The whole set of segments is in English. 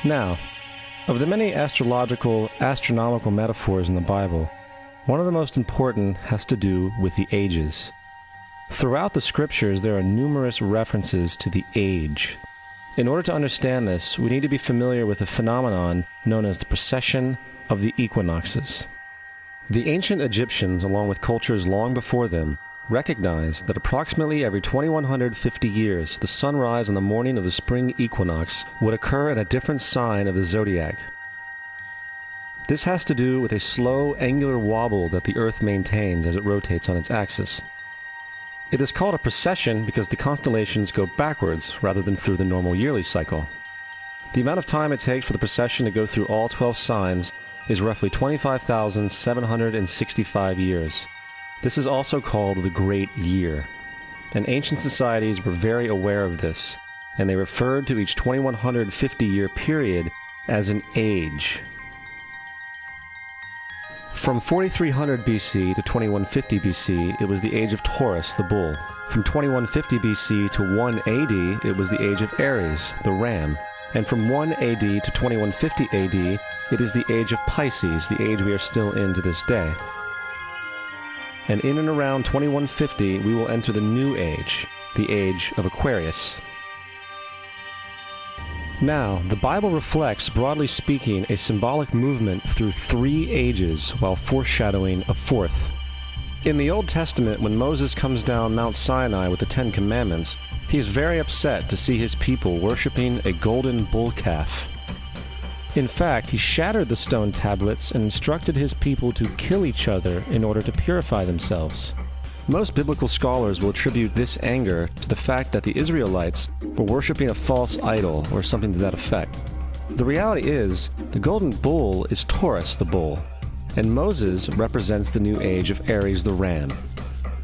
Now, of the many astronomical metaphors in the Bible, one of the most important has to do with the ages. Throughout the scriptures, there are numerous references to the age. In order to understand this, we need to be familiar with a phenomenon known as the precession of the equinoxes. The ancient Egyptians, along with cultures long before them, recognized that approximately every 2150 years, the sunrise on the morning of the spring equinox would occur in a different sign of the zodiac. This has to do with a slow, angular wobble that the Earth maintains as it rotates on its axis. It is called a precession because the constellations go backwards rather than through the normal yearly cycle. The amount of time it takes for the precession to go through all 12 signs is roughly 25,765 years. This is also called the Great Year, and ancient societies were very aware of this, and they referred to each 2150-year period as an age. From 4300 BC to 2150 BC, it was the age of Taurus, the bull. From 2150 BC to 1 AD, it was the age of Aries, the ram. And from 1 AD to 2150 AD, it is the age of Pisces, the age we are still in to this day. And in and around 2150, we will enter the new age, the age of Aquarius. Now, the Bible reflects, broadly speaking, a symbolic movement through 3 ages while foreshadowing a 4th. In the Old Testament, when Moses comes down Mount Sinai with the 10 Commandments, he is very upset to see his people worshiping a golden bull calf. In fact, he shattered the stone tablets and instructed his people to kill each other in order to purify themselves. Most biblical scholars will attribute this anger to the fact that the Israelites were worshiping a false idol or something to that effect. The reality is, the golden bull is Taurus the bull, and Moses represents the new age of Aries the ram.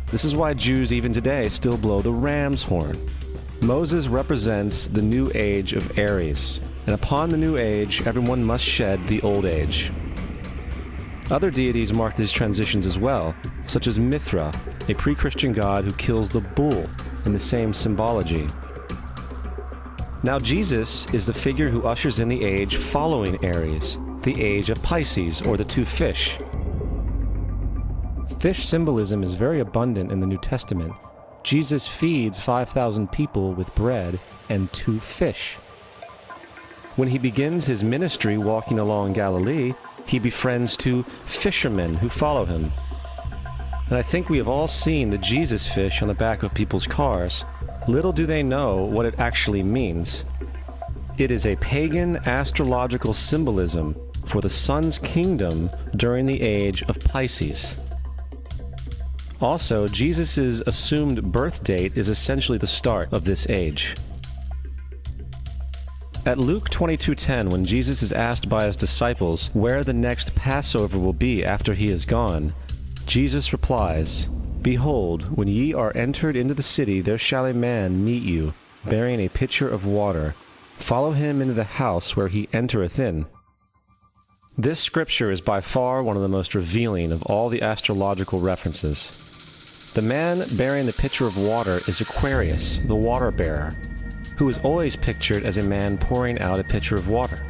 This is why Jews even today still blow the ram's horn. Moses represents the new age of Aries, and upon the new age, everyone must shed the old age. Other deities mark these transitions as well, such as Mithra, a pre-Christian god who kills the bull in the same symbology. Now Jesus is the figure who ushers in the age following Aries, the age of Pisces, or the 2 fish. Fish symbolism is very abundant in the New Testament. Jesus feeds 5,000 people with bread and 2 fish. When he begins his ministry walking along Galilee, he befriends 2 fishermen who follow him. And I think we have all seen the Jesus fish on the back of people's cars. Little do they know what it actually means. It is a pagan astrological symbolism for the sun's kingdom during the age of Pisces. Also, Jesus' assumed birth date is essentially the start of this age. At Luke 22:10, when Jesus is asked by his disciples where the next Passover will be after he is gone, Jesus replies, "Behold, when ye are entered into the city, there shall a man meet you, bearing a pitcher of water. Follow him into the house where he entereth in." This scripture is by far one of the most revealing of all the astrological references. The man bearing the pitcher of water is Aquarius, the water bearer, who is always pictured as a man pouring out a pitcher of water.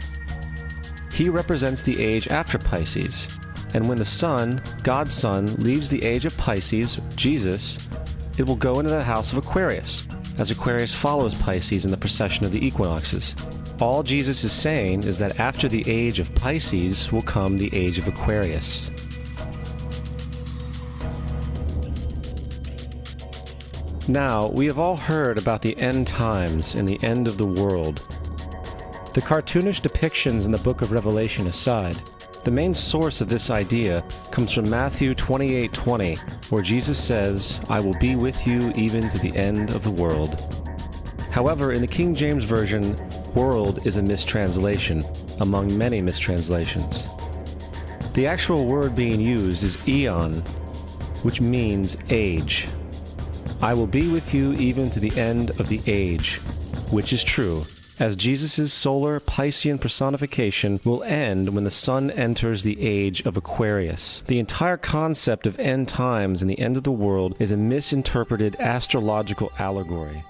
He represents the age after Pisces, and when the sun, God's Son, leaves the age of Pisces, Jesus, it will go into the house of Aquarius, as Aquarius follows Pisces in the precession of the equinoxes. All Jesus is saying is that after the age of Pisces will come the age of Aquarius. Now, we have all heard about the end times and the end of the world. The cartoonish depictions in the book of Revelation aside, the main source of this idea comes from Matthew 28:20, where Jesus says, "I will be with you even to the end of the world." However, in the King James Version, world is a mistranslation, among many mistranslations. The actual word being used is eon, which means age. I will be with you even to the end of the age, which is true, as Jesus' solar Piscean personification will end when the sun enters the age of Aquarius. The entire concept of end times and the end of the world is a misinterpreted astrological allegory.